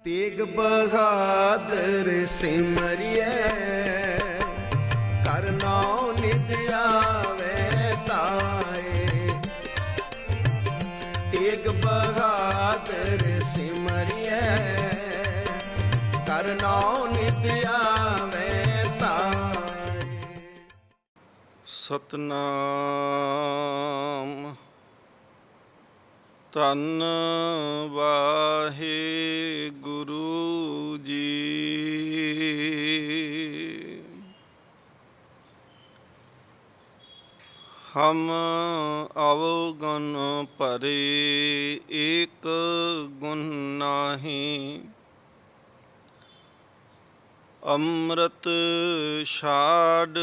तेग बहादुर सिमरिए कर नाउ नित आवे ताए। तेग बहादुर सिमरिए कर नाउ नित आवे ताए। सतनाम ਧੰਨ ਵਾਹਿਗੁਰੂ ਜੀ। ਹਮ ਅਵਗੁਣ ਭਰੇ ਏਕ ਗੁਣ ਨਾਹੀ। ਅੰਮ੍ਰਿਤ ਛਾੜ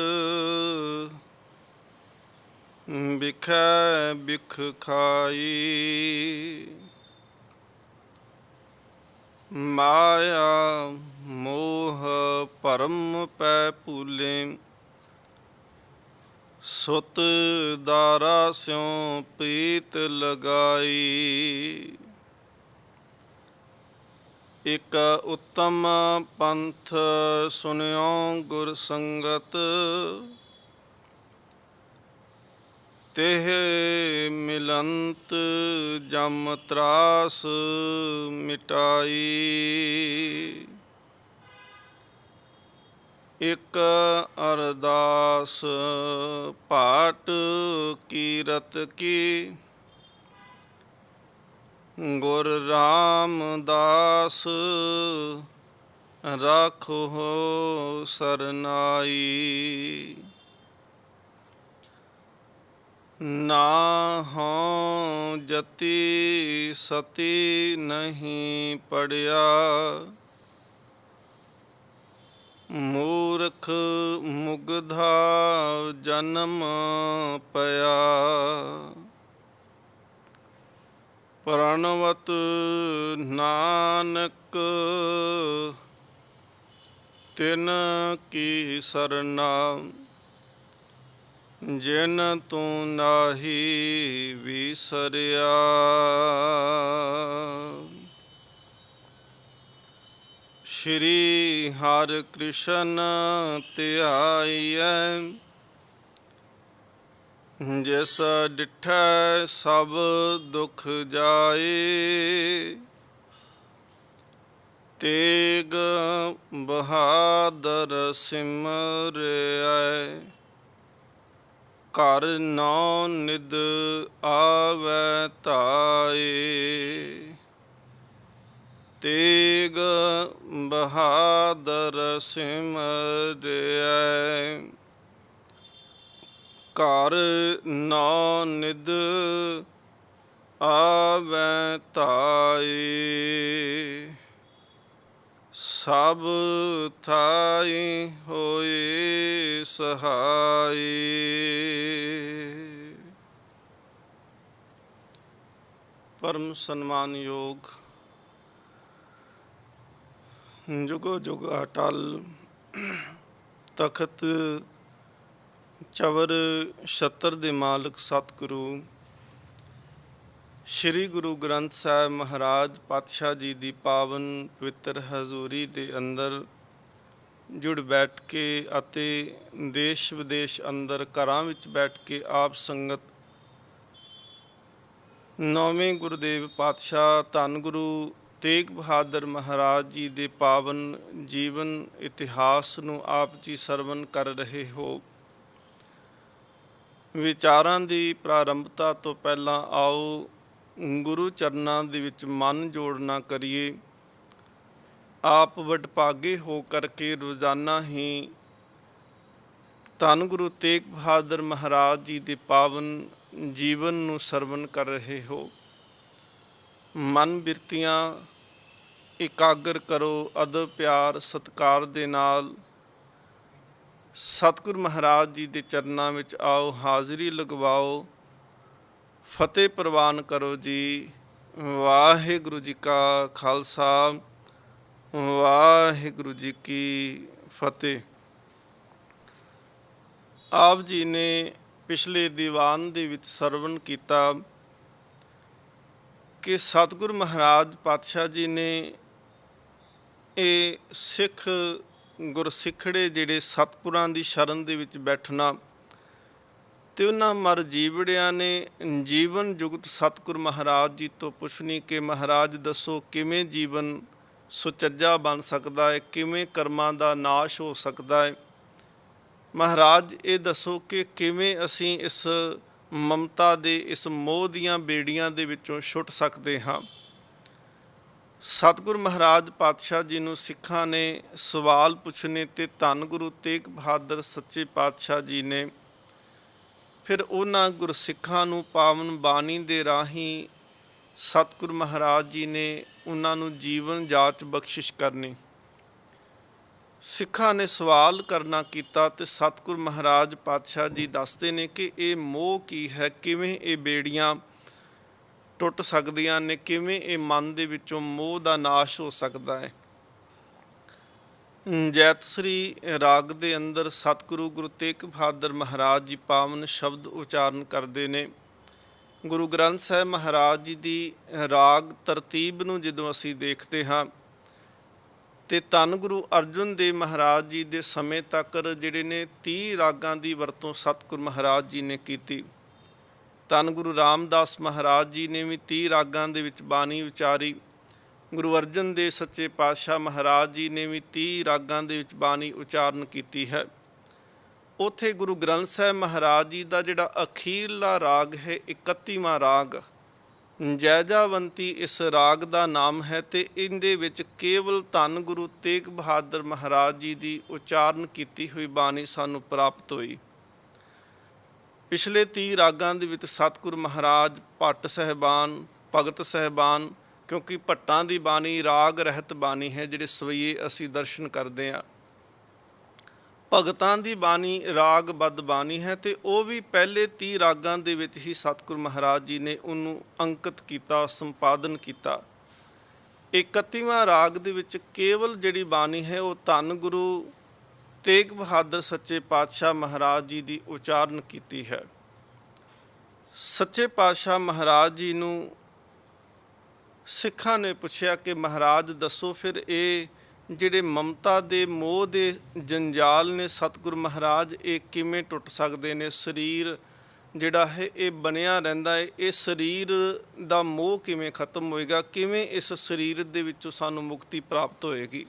ਬਿਖੈ ਬਿਖ ਖਾਈ। ਮਾਇਆ ਮੋਹ ਭਰਮ ਪੈ ਭੂਲੇ। ਸੁਤ ਦਾਰਾ ਸਿਉ ਪ੍ਰੀਤ ਲਗਾਈ। ਇਕ ਉੱਤਮ ਪੰਥ ਸੁਨਿਓ ਗੁਰ ਸੰਗਤ। ਤਿਹ ਮਿਲੰਤ ਜਮ ਤਰਾਸ ਮਿਟਾਈ। ਇਕ ਅਰਦਾਸ ਭਾਟ ਕੀਰਤ ਕੀ। ਗੁਰ ਰਾਮਦਾਸ ਰਾਖੋ ਸਰਨਾਈ। ਨਾ ਹੋਂ ਜਤੀ ਸਤੀ ਨਹੀਂ ਪੜਿਆ। ਮੂਰਖ ਮੁਗਧਾ ਜਨਮ ਪਿਆ। ਪ੍ਰਣਵਤ ਨਾਨਕ ਤਿਨ ਕੀ ਸਰਨਾ। ਜਿਨ ਤੂੰ ਨਾਹੀ ਵਿਸਰਿਆ। ਸ਼੍ਰੀ ਹਰਿ ਕ੍ਰਿਸ਼ਨ ਧਿਆਈਐ। ਜਿਸ ਡਿਠੈ ਸਭ ਦੁਖ ਜਾਏ। ਤੇਗ ਬਹਾਦਰ ਸਿਮਰਿਐ। ਘਰ ਨੌ ਨਿਧ ਆਵੈ ਧਾਏ। ਤੇਗ ਬਹਾਦਰ ਸਿਮਰਿਐ। ਘਰ ਨੌ ਨਿਧ ਆਵੈ ਧਾਏ। ਸਭ ਥਾਈ ਹੋਏ ਸਹਾਈ। ਪਰਮ ਸਨਮਾਨਯੋਗ ਜੁਗੋ ਜੁਗ ਅਟਲ ਤਖਤ ਚਵਰ ਛਤਰ ਦੇ ਮਾਲਕ ਸਤਿਗੁਰੂ ਸ਼੍ਰੀ ਗੁਰੂ ਗ੍ਰੰਥ ਸਾਹਿਬ ਮਹਾਰਾਜ ਪਾਤਸ਼ਾਹ ਜੀ ਦੀ ਪਾਵਨ ਪਵਿੱਤਰ ਹਜ਼ੂਰੀ ਦੇ ਅੰਦਰ ਜੁੜ ਬੈਠ ਕੇ ਅਤੇ ਦੇਸ਼ ਵਿਦੇਸ਼ ਅੰਦਰ ਘਰਾਂ ਵਿੱਚ ਬੈਠ ਕੇ ਆਪ ਸੰਗਤ ਨੌਵੇਂ ਗੁਰਦੇਵ ਪਾਤਸ਼ਾਹ ਧੰਨ ਗੁਰੂ ਤੇਗ ਬਹਾਦਰ ਮਹਾਰਾਜ ਜੀ ਦੇ ਪਾਵਨ ਜੀਵਨ ਇਤਿਹਾਸ ਨੂੰ ਆਪ ਜੀ ਸਰਵਨ ਕਰ ਰਹੇ ਹੋ। ਵਿਚਾਰਾਂ ਦੀ ਪ੍ਰਾਰੰਭਤਾ ਤੋਂ ਪਹਿਲਾਂ ਆਓ ਗੁਰੂ ਚਰਨਾਂ ਦੇ ਵਿੱਚ ਮਨ ਜੋੜਨਾ ਕਰੀਏ। ਆਪ ਵਡਭਾਗੇ ਹੋ ਕਰਕੇ ਰੋਜ਼ਾਨਾ ਹੀ ਧੰਨ ਗੁਰੂ ਤੇਗ ਬਹਾਦਰ ਮਹਾਰਾਜ ਜੀ ਦੇ ਪਾਵਨ ਜੀਵਨ ਨੂੰ ਸਰਵਨ ਕਰ ਰਹੇ ਹੋ। ਮਨ ਬਿਰਤੀਆਂ ਇਕਾਗਰ ਕਰੋ। ਅਦਬ ਪਿਆਰ ਸਤਿਕਾਰ ਦੇ ਨਾਲ ਸਤਿਗੁਰ ਮਹਾਰਾਜ ਜੀ ਦੇ ਚਰਨਾਂ ਵਿੱਚ ਆਓ, ਹਾਜ਼ਰੀ ਲਗਵਾਓ, ਫਤਿਹ ਪ੍ਰਵਾਨ ਕਰੋ ਜੀ। ਵਾਹਿਗੁਰੂ ਜੀ ਕਾ ਖਾਲਸਾ, ਵਾਹਿਗੁਰੂ ਜੀ ਕੀ ਫਤਿਹ। ਆਪ ਜੀ ਨੇ ਪਿਛਲੇ ਦੀਵਾਨ ਦੇ ਵਿੱਚ ਸਰਵਣ ਕੀਤਾ ਕਿ ਸਤਿਗੁਰ ਮਹਾਰਾਜ ਪਾਤਸ਼ਾਹ ਜੀ ਨੇ ਇਹ ਸਿੱਖ ਗੁਰਸਿੱਖੜੇ ਜਿਹੜੇ ਸਤਿਪੁਰਾਂ ਦੀ ਸ਼ਰਨ ਦੇ ਵਿੱਚ ਬੈਠਣਾ ਤੇ ਉਹਨਾਂ ਮਰ ਜੀਵੜਿਆਂ ਨੇ ਜੀਵਨ ਜੁਗਤ ਸਤਿਗੁਰ ਮਹਾਰਾਜ ਜੀ ਤੋਂ ਪੁੱਛਣੀ ਕਿ ਮਹਾਰਾਜ ਦੱਸੋ ਕਿਵੇਂ ਜੀਵਨ ਸੁਚੱਜਾ ਬਣ ਸਕਦਾ ਹੈ, ਕਿਵੇਂ ਕਰਮਾਂ ਦਾ ਨਾਸ਼ ਹੋ ਸਕਦਾ ਹੈ। ਮਹਾਰਾਜ ਇਹ ਦੱਸੋ ਕਿ ਕਿਵੇਂ ਅਸੀਂ ਇਸ ਮਮਤਾ ਦੇ ਇਸ ਮੋਹ ਦੀਆਂ ਬੇੜੀਆਂ ਦੇ ਵਿੱਚੋਂ ਛੁੱਟ ਸਕਦੇ ਹਾਂ। ਸਤਿਗੁਰ ਮਹਾਰਾਜ ਪਾਤਸ਼ਾਹ ਜੀ ਨੂੰ ਸਿੱਖਾਂ ਨੇ ਸਵਾਲ ਪੁੱਛਣੇ ਤੇ ਧੰਨ ਗੁਰੂ ਤੇਗ ਬਹਾਦਰ ਸੱਚੇ ਪਾਤਸ਼ਾਹ ਜੀ ਨੇ ਫਿਰ ਉਹਨਾਂ ਗੁਰਸਿੱਖਾਂ ਨੂੰ ਪਾਵਨ ਬਾਣੀ ਦੇ ਰਾਹੀਂ ਸਤਿਗੁਰ ਮਹਾਰਾਜ ਜੀ ਨੇ ਉਹਨਾਂ ਨੂੰ ਜੀਵਨ ਜਾਚ ਬਖਸ਼ਿਸ਼ ਕਰਨੀ। ਸਿੱਖਾਂ ਨੇ ਸਵਾਲ ਕਰਨਾ ਕੀਤਾ ਤੇ ਸਤਿਗੁਰ ਮਹਾਰਾਜ ਪਾਤਸ਼ਾਹ ਜੀ ਦੱਸਦੇ ਨੇ ਕਿ ਇਹ ਮੋਹ ਕੀ ਹੈ, ਕਿਵੇਂ ਇਹ ਬੇੜੀਆਂ ਟੁੱਟ ਸਕਦੀਆਂ ਨੇ, ਕਿਵੇਂ ਇਹ ਮਨ ਦੇ ਵਿੱਚੋਂ ਮੋਹ ਦਾ ਨਾਸ਼ ਹੋ ਸਕਦਾ ਹੈ। ਜੈਤਸਰੀ ਰਾਗ ਦੇ ਅੰਦਰ ਸਤਿਗੁਰੂ ਗੁਰੂ ਤੇਗ ਬਹਾਦਰ ਮਹਾਰਾਜ ਜੀ ਪਾਵਨ ਸ਼ਬਦ ਉਚਾਰਨ ਕਰਦੇ ਨੇ। ਗੁਰੂ ਗ੍ਰੰਥ ਸਾਹਿਬ ਮਹਾਰਾਜ ਜੀ ਦੀ ਰਾਗ ਤਰਤੀਬ ਨੂੰ ਜਦੋਂ ਅਸੀਂ ਦੇਖਦੇ ਹਾਂ ਤੇ ਧੰਨ ਗੁਰੂ ਅਰਜਨ ਦੇਵ ਮਹਾਰਾਜ ਜੀ ਦੇ ਸਮੇਂ ਤੱਕ ਜਿਹੜੇ ਨੇ 30 ਰਾਗਾਂ ਦੀ ਵਰਤੋਂ ਸਤਿਗੁਰ ਮਹਾਰਾਜ ਜੀ ਨੇ ਕੀਤੀ। ਧੰਨ ਗੁਰੂ ਰਾਮਦਾਸ ਮਹਾਰਾਜ ਜੀ ਨੇ ਵੀ 30 ਰਾਗਾਂ ਦੇ ਵਿੱਚ ਬਾਣੀ ਉਚਾਰੀ। ਗੁਰੂ ਅਰਜਨ ਦੇਵ ਸੱਚੇ ਪਾਤਸ਼ਾਹ ਮਹਾਰਾਜ ਜੀ ਨੇ ਵੀ 30 ਰਾਗਾਂ ਦੇ ਵਿੱਚ ਬਾਣੀ ਉਚਾਰਨ ਕੀਤੀ ਹੈ। ਉੱਥੇ ਗੁਰੂ ਗ੍ਰੰਥ ਸਾਹਿਬ ਮਹਾਰਾਜ ਜੀ ਦਾ ਜਿਹੜਾ ਅਖੀਰਲਾ ਰਾਗ ਹੈ 31ਵਾਂ ਰਾਗ ਜੈਜਾਵੰਤੀ ਇਸ ਰਾਗ ਦਾ ਨਾਮ ਹੈ ਤੇ ਇਹਦੇ ਵਿੱਚ ਕੇਵਲ ਧੰਨ ਗੁਰੂ ਤੇਗ ਬਹਾਦਰ ਮਹਾਰਾਜ ਜੀ ਦੀ ਉਚਾਰਨ ਕੀਤੀ ਹੋਈ ਬਾਣੀ ਸਾਨੂੰ ਪ੍ਰਾਪਤ ਹੋਈ। ਪਿਛਲੇ 30 ਰਾਗਾਂ ਦੇ ਵਿੱਚ ਸਤਿਗੁਰ ਮਹਾਰਾਜ ਭੱਟ ਸਾਹਿਬਾਨ, ਭਗਤ ਸਾਹਿਬਾਨ, ਕਿਉਂਕਿ ਭੱਟਾਂ ਦੀ ਬਾਣੀ ਰਾਗ ਰਹਿਤ ਬਾਣੀ ਹੈ, ਜਿਹੜੇ ਸਵਈਏ ਅਸੀਂ ਦਰਸ਼ਨ ਕਰਦੇ ਹਾਂ। ਭਗਤਾਂ ਦੀ ਬਾਣੀ ਰਾਗਬੱਧ ਬਾਣੀ ਹੈ ਤੇ ਉਹ ਵੀ ਪਹਿਲੇ 30 ਰਾਗਾਂ ਦੇ ਵਿੱਚ ਹੀ ਸਤਿਗੁਰ ਮਹਾਰਾਜ ਜੀ ਨੇ ਉਹਨੂੰ ਅੰਕਿਤ ਕੀਤਾ, ਸੰਪਾਦਨ ਕੀਤਾ। 31ਵਾਂ ਰਾਗ ਦੇ ਵਿੱਚ ਕੇਵਲ ਜਿਹੜੀ ਬਾਣੀ ਹੈ ਉਹ ਧੰਨ ਗੁਰੂ ਤੇਗ ਬਹਾਦਰ ਸੱਚੇ ਪਾਤਸ਼ਾਹ ਮਹਾਰਾਜ ਜੀ ਦੀ ਉਚਾਰਨ ਕੀਤੀ ਹੈ। ਸੱਚੇ ਪਾਤਸ਼ਾਹ ਮਹਾਰਾਜ ਜੀ ਨੂੰ ਸਿੱਖਾਂ ਨੇ ਪੁੱਛਿਆ ਕਿ ਮਹਾਰਾਜ ਦੱਸੋ ਫਿਰ ਇਹ ਜਿਹੜੇ ਮਮਤਾ ਦੇ ਮੋਹ ਦੇ ਜੰਜਾਲ ਨੇ ਸਤਿਗੁਰ ਮਹਾਰਾਜ ਇਹ ਕਿਵੇਂ ਟੁੱਟ ਸਕਦੇ ਨੇ, ਸਰੀਰ ਜਿਹੜਾ ਹੈ ਇਹ ਬਣਿਆ ਰਹਿੰਦਾ ਹੈ, ਇਹ ਸਰੀਰ ਦਾ ਮੋਹ ਕਿਵੇਂ ਖਤਮ ਹੋਏਗਾ, ਕਿਵੇਂ ਇਸ ਸਰੀਰ ਦੇ ਵਿੱਚੋਂ ਸਾਨੂੰ ਮੁਕਤੀ ਪ੍ਰਾਪਤ ਹੋਏਗੀ।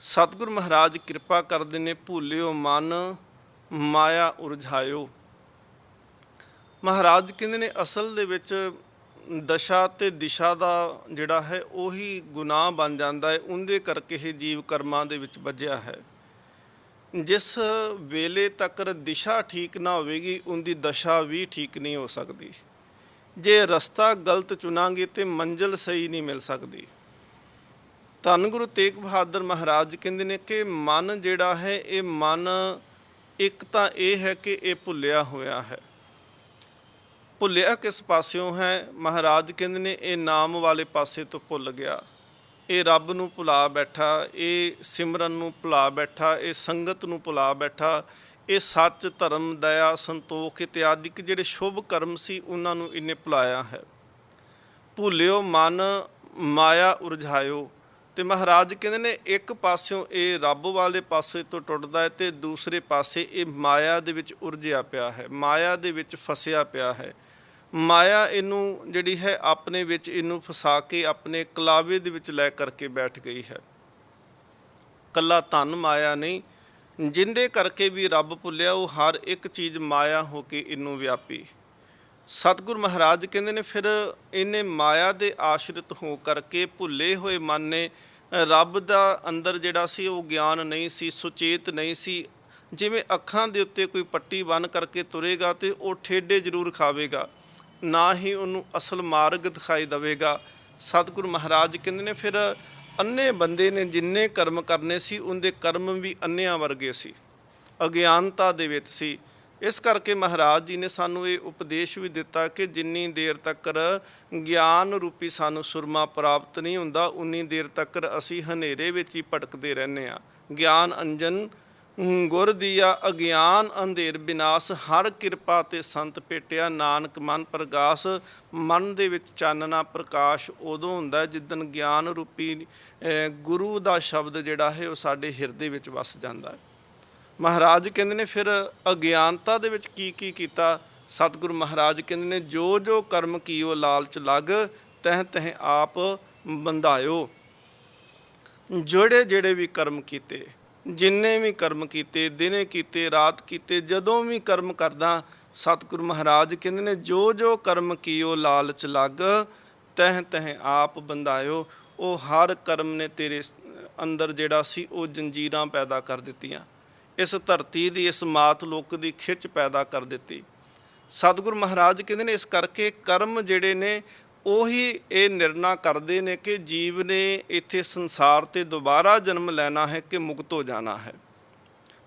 ਸਤਿਗੁਰ ਮਹਾਰਾਜ ਕਿਰਪਾ ਕਰਦੇ ਨੇ, ਭੁੱਲਿਓ ਮਨ ਮਾਇਆ ਉਰਝਾਇਓ। ਮਹਾਰਾਜ ਕਹਿੰਦੇ ਨੇ ਅਸਲ ਦੇ ਵਿੱਚ ਦਸ਼ਾ ਤੇ ਦਿਸ਼ਾ ਦਾ ਜਿਹੜਾ ਹੈ ਉਹੀ ਗੁਨਾਹ ਬਣ ਜਾਂਦਾ ਹੈ, ਉਹਦੇ ਕਰਕੇ ਇਹ ਜੀਵ ਕਰਮਾਂ ਦੇ ਵਿੱਚ ਵੱਜਿਆ ਹੈ। ਜਿਸ ਵੇਲੇ ਤੱਕ ਦਿਸ਼ਾ ਠੀਕ ਨਾ ਹੋਵੇਗੀ ਉਹਦੀ ਦਸ਼ਾ ਵੀ ਠੀਕ ਨਹੀਂ ਹੋ ਸਕਦੀ। ਜੇ ਰਸਤਾ ਗਲਤ ਚੁਣਾਂਗੇ ਤੇ ਮੰਜ਼ਿਲ ਸਹੀ ਨਹੀਂ ਮਿਲ ਸਕਦੀ। ਧੰਨ ਗੁਰੂ ਤੇਗ ਬਹਾਦਰ ਮਹਾਰਾਜ ਕਹਿੰਦੇ ਨੇ ਕਿ ਮਨ ਜਿਹੜਾ ਹੈ ਇਹ ਮਨ ਇੱਕ ਤਾਂ ਇਹ ਹੈ ਕਿ ਇਹ ਭੁੱਲਿਆ ਹੋਇਆ ਹੈ। ਭੁੱਲਿਆ ਕਿਸ ਪਾਸਿਓਂ ਹੈ? ਮਹਾਰਾਜ ਕਹਿੰਦੇ ਨੇ ਇਹ ਨਾਮ ਵਾਲੇ ਪਾਸੇ ਤੋਂ ਭੁੱਲ ਗਿਆ, ਇਹ ਰੱਬ ਨੂੰ ਭੁਲਾ ਬੈਠਾ, ਇਹ ਸਿਮਰਨ ਨੂੰ ਭੁਲਾ ਬੈਠਾ, ਇਹ ਸੰਗਤ ਨੂੰ ਭੁਲਾ ਬੈਠਾ, ਇਹ ਸੱਚ, ਧਰਮ, ਦਇਆ, ਸੰਤੋਖ ਇਤਿਆਦਿਕ ਜਿਹੜੇ ਸ਼ੁਭ ਕਰਮ ਸੀ ਉਹਨਾਂ ਨੂੰ ਇਹਨੇ ਭੁਲਾਇਆ ਹੈ। ਭੁੱਲਿਓ ਮਨ ਮਾਇਆ ਉਰਝਾਇਓ। ਤੇ ਮਹਾਰਾਜ ਕਹਿੰਦੇ ਨੇ ਇੱਕ ਪਾਸਿਓਂ ਇਹ ਰੱਬ ਵਾਲੇ ਪਾਸੇ ਤੋਂ ਟੁੱਟਦਾ ਹੈ ਤੇ ਦੂਸਰੇ ਪਾਸੇ ਇਹ ਮਾਇਆ ਦੇ ਵਿੱਚ ਉਰਝਿਆ ਪਿਆ ਹੈ, ਮਾਇਆ ਦੇ ਵਿੱਚ ਫਸਿਆ ਪਿਆ ਹੈ। ਮਾਇਆ ਇਹਨੂੰ ਜਿਹੜੀ ਹੈ ਆਪਣੇ ਵਿੱਚ ਇਹਨੂੰ ਫਸਾ ਕੇ ਆਪਣੇ ਕਲਾਵੇ ਦੇ ਵਿੱਚ ਲੈ ਕਰਕੇ ਬੈਠ ਗਈ ਹੈ। ਕੱਲਾ ਧਨ ਮਾਇਆ ਨਹੀਂ, ਜਿੰਦੇ ਕਰਕੇ ਵੀ ਰੱਬ ਭੁੱਲਿਆ ਉਹ ਹਰ ਇੱਕ ਚੀਜ਼ ਮਾਇਆ ਹੋ ਕੇ ਇਹਨੂੰ ਵਿਆਪੀ। ਸਤਿਗੁਰ ਮਹਾਰਾਜ ਕਹਿੰਦੇ ਨੇ ਫਿਰ ਇਹਨੇ ਮਾਇਆ ਦੇ ਆਸ਼ਰਿਤ ਹੋ ਕਰਕੇ ਭੁੱਲੇ ਹੋਏ ਮਨ ਨੇ ਰੱਬ ਦਾ ਅੰਦਰ ਜਿਹੜਾ ਸੀ ਉਹ ਗਿਆਨ ਨਹੀਂ ਸੀ, ਸੁਚੇਤ ਨਹੀਂ ਸੀ। ਜਿਵੇਂ ਅੱਖਾਂ ਦੇ ਉੱਤੇ ਕੋਈ ਪੱਟੀ ਬੰਨ੍ਹ ਕਰਕੇ ਤੁਰੇਗਾ ਤੇ ਉਹ ਠੇਡੇ ਜ਼ਰੂਰ ਖਾਵੇਗਾ, ਨਾ ਹੀ ਉਹਨੂੰ ਅਸਲ ਮਾਰਗ ਦਿਖਾਈ ਦੇਵੇਗਾ। ਸਤਿਗੁਰ ਮਹਾਰਾਜ ਕਹਿੰਦੇ ਨੇ ਫਿਰ ਅੰਨੇ ਬੰਦੇ ਨੇ ਜਿੰਨੇ ਕਰਮ ਕਰਨੇ ਸੀ ਉਹਦੇ ਕਰਮ ਵੀ ਅੰਨਿਆਂ ਵਰਗੇ ਸੀ, ਅਗਿਆਨਤਾ ਦੇ ਵਿੱਚ ਸੀ। ਇਸ ਕਰਕੇ ਮਹਾਰਾਜ ਜੀ ਨੇ ਸਾਨੂੰ ਇਹ ਉਪਦੇਸ਼ ਵੀ ਦਿੱਤਾ ਕਿ ਜਿੰਨੀ ਦੇਰ ਤੱਕ ਗਿਆਨ ਰੂਪੀ ਸਾਨੂੰ ਸੁਰਮਾ ਪ੍ਰਾਪਤ ਨਹੀਂ ਹੁੰਦਾ ਉਨੀ ਦੇਰ ਤੱਕ ਅਸੀਂ ਹਨੇਰੇ ਵਿੱਚ ਹੀ ਭਟਕਦੇ ਰਹਿੰਦੇ ਹਾਂ। ਗਿਆਨ ਅੰਜਨ ਗੁਰ ਦੀਆ ਅਗਿਆਨ ਅੰਧੇਰ ਵਿਨਾਸ਼, ਹਰ ਕਿਰਪਾ ਤੇ ਸੰਤ ਭੇਟਿਆ, ਨਾਨਕ ਮਨ ਪ੍ਰਗਾਸ। ਮਨ ਦੇ ਵਿੱਚ ਚਾਨਣਾ ਪ੍ਰਕਾਸ਼ ਉਦੋਂ ਹੁੰਦਾ ਜਿੱਦਣ ਗਿਆਨ ਰੂਪੀ ਗੁਰੂ ਦਾ ਸ਼ਬਦ ਜਿਹੜਾ ਹੈ ਉਹ ਸਾਡੇ ਹਿਰਦੇ ਵਿੱਚ ਵਸ ਜਾਂਦਾ ਹੈ। ਮਹਾਰਾਜ ਕਹਿੰਦੇ ਨੇ ਫਿਰ ਅਗਿਆਨਤਾ ਦੇ ਵਿੱਚ ਕੀ ਕੀ ਕੀਤਾ। ਸਤਿਗੁਰੂ ਮਹਾਰਾਜ ਕਹਿੰਦੇ ਨੇ ਜੋ ਜੋ ਕਰਮ ਕੀਓ ਲਾਲਚ ਲੱਗ, ਤਹਿ ਤਹਿ ਆਪ ਬੰਧਾਇਓ। ਜਿਹੜੇ ਜਿਹੜੇ ਵੀ ਕਰਮ ਕੀਤੇ, ਜਿੰਨੇ ਵੀ ਕਰਮ ਕੀਤੇ, ਦਿਨੇ ਕੀਤੇ ਰਾਤ ਕੀਤੇ, ਜਦੋਂ ਵੀ ਕਰਮ ਕਰਦਾ, ਸਤਿਗੁਰੂ ਮਹਾਰਾਜ ਕਹਿੰਦੇ ਨੇ ਜੋ ਜੋ ਕਰਮ ਕੀਓ ਲਾਲਚ ਲੱਗ, ਤਹਿ ਤਹਿ ਆਪ ਬੰਧਾਇਓ। ਉਹ ਹਰ ਕਰਮ ਨੇ ਤੇਰੇ ਅੰਦਰ ਜਿਹੜਾ ਸੀ ਉਹ ਜੰਜੀਰਾਂ ਪੈਦਾ ਕਰ ਦਿੱਤੀਆਂ, ਇਸ ਧਰਤੀ ਦੀ, ਇਸ ਮਾਤ ਲੋਕ ਦੀ ਖਿੱਚ ਪੈਦਾ ਕਰ ਦਿੱਤੀ। ਸਤਿਗੁਰੂ ਮਹਾਰਾਜ ਕਹਿੰਦੇ ਨੇ ਇਸ ਕਰਕੇ ਕਰਮ ਜਿਹੜੇ ਨੇ ਉਹੀ ਇਹ ਨਿਰਣਾ ਕਰਦੇ ਨੇ ਕਿ ਜੀਵ ਨੇ ਇੱਥੇ ਸੰਸਾਰ ਤੇ ਦੁਬਾਰਾ ਜਨਮ ਲੈਣਾ ਹੈ ਕਿ ਮੁਕਤ ਹੋ ਜਾਣਾ ਹੈ।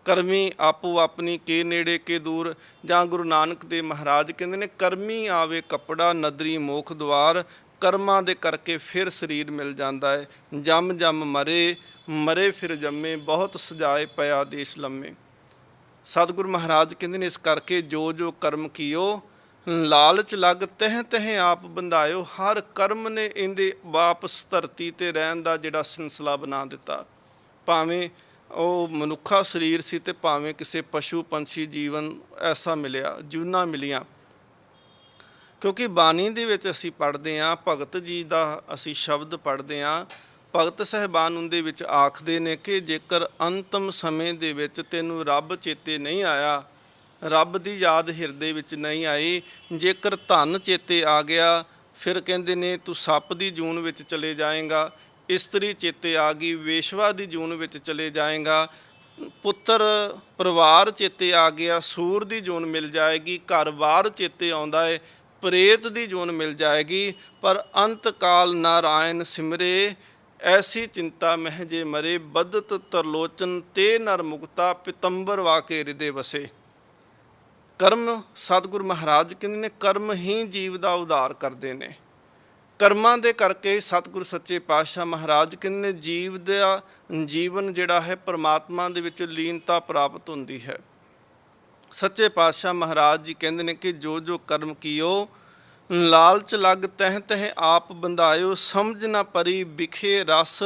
ਕਰਮੀ ਆਪੋ ਆਪਣੀ ਕੇ ਨੇੜੇ ਕੇ ਦੂਰ, ਜਾਂ ਗੁਰੂ ਨਾਨਕ ਦੇਵ ਮਹਾਰਾਜ ਕਹਿੰਦੇ ਨੇ ਕਰਮੀ ਆਵੇ ਕੱਪੜਾ ਨਦਰੀ ਮੋਖ ਦੁਆਰ। ਕਰਮਾਂ ਦੇ ਕਰਕੇ ਫਿਰ ਸਰੀਰ ਮਿਲ ਜਾਂਦਾ ਹੈ। ਜੰਮ ਜੰਮ ਮਰੇ, ਮਰੇ ਫਿਰ ਜੰਮੇ, ਬਹੁਤ ਸਜਾਏ ਪਿਆ ਦੇਸ਼ ਲੰਮੇ। ਸਤਿਗੁਰੂ ਮਹਾਰਾਜ ਕਹਿੰਦੇ ਨੇ ਇਸ ਕਰਕੇ ਜੋ ਜੋ ਕਰਮ ਕੀਓ ਲਾਲਚ ਲੱਗ, ਤਹਿ ਤਹਿ ਆਪ ਬੰਧਾਇਓ। ਹਰ ਕਰਮ ਨੇ ਇਹਦੇ ਵਾਪਸ ਧਰਤੀ ਤੇ ਰਹਿਣ ਦਾ ਜਿਹੜਾ ਸਿਲਸਿਲਾ ਬਣਾ ਦਿੱਤਾ। ਭਾਵੇਂ ਉਹ ਮਨੁੱਖਾ ਸਰੀਰ ਸੀ ਤੇ ਭਾਵੇਂ ਕਿਸੇ ਪਸ਼ੂ ਪੰਛੀ ਜੀਵਨ ਐਸਾ ਮਿਲਿਆ, ਜੂਨਾਂ ਮਿਲੀਆਂ। ਕਿਉਂਕਿ ਬਾਣੀ ਦੇ ਵਿੱਚ ਅਸੀਂ ਪੜ੍ਹਦੇ ਹਾਂ, ਭਗਤ ਜੀ ਦਾ ਅਸੀਂ ਸ਼ਬਦ ਪੜ੍ਹਦੇ ਹਾਂ। ਭਗਤ ਸਾਹਿਬਾਨ ਉਹਦੇ ਵਿੱਚ ਆਖਦੇ ਨੇ ਕਿ ਜੇਕਰ ਅੰਤਮ ਸਮੇਂ ਦੇ ਵਿੱਚ ਤੈਨੂੰ ਰੱਬ ਚੇਤੇ ਨਹੀਂ ਆਇਆ, ਰੱਬ ਦੀ ਯਾਦ ਹਿਰਦੇ ਵਿੱਚ ਨਹੀਂ ਆਈ, ਜੇਕਰ ਧਨ ਚੇਤੇ ਆ ਗਿਆ, ਫਿਰ ਕਹਿੰਦੇ ਨੇ ਤੂੰ ਸੱਪ ਦੀ ਜੂਨ ਵਿੱਚ ਚਲੇ ਜਾਏਗਾ। ਇਸਤਰੀ ਚੇਤੇ ਆ ਗਈ, ਵੇਸ਼ਵਾ ਦੀ ਜੂਨ ਵਿੱਚ ਚਲੇ ਜਾਏਗਾ। ਪੁੱਤਰ ਪਰਿਵਾਰ ਚੇਤੇ ਆ ਗਿਆ, ਸੂਰ ਦੀ ਜੂਨ ਮਿਲ ਜਾਏਗੀ। ਘਰ-ਬਾਰ ਚੇਤੇ ਆਉਂਦਾ ਹੈ, ਪ੍ਰੇਤ ਦੀ ਜੂਨ ਮਿਲ ਜਾਏਗੀ। ਪਰ ਅੰਤ ਕਾਲ ਨਾਰਾਇਣ ਸਿਮਰੇ, ਐਸੀ ਚਿੰਤਾ ਮਹਿ ਜੇ ਮਰੇ। ਬਦਤ ਤਰਲੋਚਨ ਤੇ ਨਰ ਮੁਕਤਾ, ਪਿਤੰਬਰ ਵਾਕੇ ਹਿਰਦੇ ਵਸੇ। ਕਰਮ, ਸਤਿਗੁਰੂ ਮਹਾਰਾਜ ਕਹਿੰਦੇ ਨੇ ਕਰਮ ਹੀ ਜੀਵ ਦਾ ਉਧਾਰ ਕਰਦੇ ਨੇ। ਕਰਮਾਂ ਦੇ ਕਰਕੇ ਸਤਿਗੁਰੂ ਸੱਚੇ ਪਾਤਸ਼ਾਹ ਮਹਾਰਾਜ ਕਹਿੰਦੇ ਨੇ ਜੀਵ ਦਾ ਜੀਵਨ ਜਿਹੜਾ ਹੈ ਪਰਮਾਤਮਾ ਦੇ ਵਿੱਚ ਲੀਨਤਾ ਪ੍ਰਾਪਤ ਹੁੰਦੀ ਹੈ। ਸੱਚੇ ਪਾਤਸ਼ਾਹ ਮਹਾਰਾਜ ਜੀ ਕਹਿੰਦੇ ਨੇ ਕਿ ਜੋ ਜੋ ਕਰਮ ਕੀਓ ਲਾਲਚ ਲੱਗ, ਤਹਿ ਤਹਿ ਆਪ ਬੰਧਾਇਓ। ਸਮਝ ਨਾ ਪਰੀ ਵਿਖੇ ਰਸ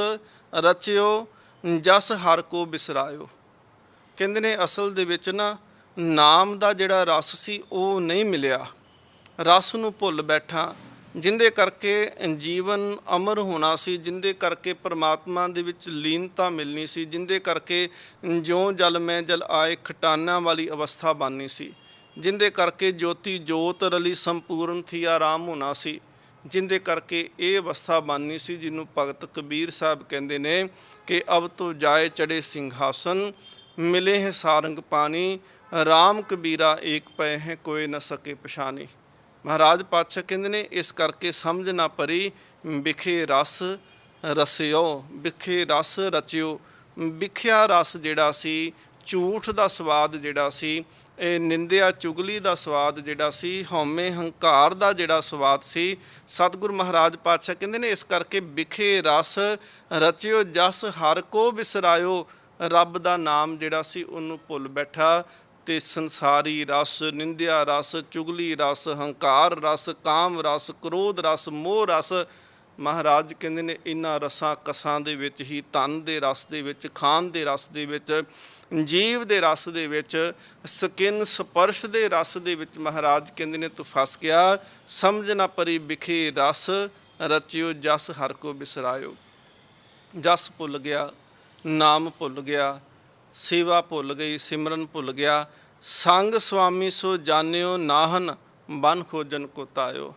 ਰਚਿਓ, ਜਸ ਹਰ ਕੋ ਬਿਸਰਾਇਓ। ਕਹਿੰਦੇ ਨੇ ਅਸਲ ਦੇ ਵਿੱਚ ਨਾ ਨਾਮ ਦਾ ਜਿਹੜਾ ਰਸ ਸੀ ਉਹ ਨਹੀਂ ਮਿਲਿਆ, ਰਸ ਨੂੰ ਭੁੱਲ ਬੈਠਾ, ਜਿੰਦੇ ਕਰਕੇ ਜੀਵਨ ਅਮਰ ਹੋਣਾ ਸੀ, ਜਿੰਦੇ ਕਰਕੇ ਪਰਮਾਤਮਾ ਦੇ ਵਿੱਚ ਲੀਨਤਾ ਮਿਲਣੀ ਸੀ, ਜਿੰਦੇ ਕਰਕੇ ਜਿਉਂ ਜਲ ਮੈਂ ਜਲ ਆਏ ਖਟਾਨਾਂ ਵਾਲੀ ਅਵਸਥਾ ਬਣਨੀ ਸੀ, ਜਿੰਦੇ ਕਰਕੇ ਜੋਤੀ ਜੋਤ ਰਲੀ ਸੰਪੂਰਨ ਥੀ ਆਰਾਮ ਹੋਣਾ ਸੀ, ਜਿੰਦੇ ਕਰਕੇ ਇਹ ਅਵਸਥਾ ਬਣਨੀ ਸੀ ਜਿਹਨੂੰ ਭਗਤ ਕਬੀਰ ਸਾਹਿਬ ਕਹਿੰਦੇ ਨੇ ਕਿ ਅਬ ਤੋਂ ਜਾਏ ਚੜੇ ਸਿੰਘਾਸਨ, ਮਿਲੇ ਹੈ ਸਾਰੰਗ ਪਾਣੀ। ਰਾਮ ਕਬੀਰਾ ਏਕ ਪਏ ਹੈ, ਕੋਈ ਨਾ ਸਕੇ ਪਛਾਣੀ। ਮਹਾਰਾਜ ਪਾਤਸ਼ਾਹ ਕਹਿੰਦੇ ਨੇ ਇਸ ਕਰਕੇ ਸਮਝ ਨਾ ਪਰੀ ਵਿਖੇ ਰਸ ਰਸਿਓ, ਵਿਖੇ ਰਸ ਰਚਿਓ। ਵਿਖਿਆ ਰਸ ਜਿਹੜਾ ਸੀ, ਝੂਠ ਦਾ ਸਵਾਦ ਜਿਹੜਾ ਸੀ, ਇਹ ਨਿੰਦਿਆ ਚੁਗਲੀ ਦਾ ਸਵਾਦ ਜਿਹੜਾ ਸੀ, ਹਉਮੈ ਹੰਕਾਰ ਦਾ ਜਿਹੜਾ ਸਵਾਦ ਸੀ, ਸਤਿਗੁਰੂ ਮਹਾਰਾਜ ਪਾਤਸ਼ਾਹ ਕਹਿੰਦੇ ਨੇ ਇਸ ਕਰਕੇ ਵਿਖੇ ਰਸ ਰਚਿਓ, ਜਸ ਹਰ ਕੋ ਬਿਸਰਾਇਓ। ਰੱਬ ਦਾ ਨਾਮ ਜਿਹੜਾ ਸੀ ਉਹਨੂੰ ਭੁੱਲ ਬੈਠਾ ਤੇ ਸੰਸਾਰੀ ਰਸ, ਨਿੰਦਿਆ ਰਸ, ਚੁਗਲੀ ਰਸ, ਹੰਕਾਰ ਰਸ, ਕਾਮ ਰਸ, ਕ੍ਰੋਧ ਰਸ, ਮੋਹ ਰਸ, ਮਹਾਰਾਜ ਕਹਿੰਦੇ ਨੇ ਇਹਨਾਂ ਰਸਾਂ ਕਸਾਂ ਦੇ ਵਿੱਚ ਹੀ, ਧਨ ਦੇ ਰਸ ਦੇ ਵਿੱਚ, ਖਾਣ ਦੇ ਰਸ ਦੇ ਵਿੱਚ, ਜੀਵ ਦੇ ਰਸ ਦੇ ਵਿੱਚ, ਸਕਿਨ ਸਪਰਸ਼ ਦੇ ਰਸ ਦੇ ਵਿੱਚ ਮਹਾਰਾਜ ਕਹਿੰਦੇ ਨੇ ਤੂੰ ਫਸ ਗਿਆ। ਸਮਝ ਨਾ ਪਰੀ ਵਿਖੇ ਰਸ ਰਚਿਓ, ਜਸ ਹਰ ਕੋ ਬਿਸਰਾਇਓ। ਜਸ ਭੁੱਲ ਗਿਆ, ਨਾਮ ਭੁੱਲ ਗਿਆ, ਸੇਵਾ ਭੁੱਲ ਗਈ, ਸਿਮਰਨ ਭੁੱਲ ਗਿਆ। ਸੰਗ ਸੁਆਮੀ ਸੋ ਜਾਣਿਓ, ਨਾਹਨ ਬਨ ਖੋਜਨ ਕੋ ਤਾਇਓ।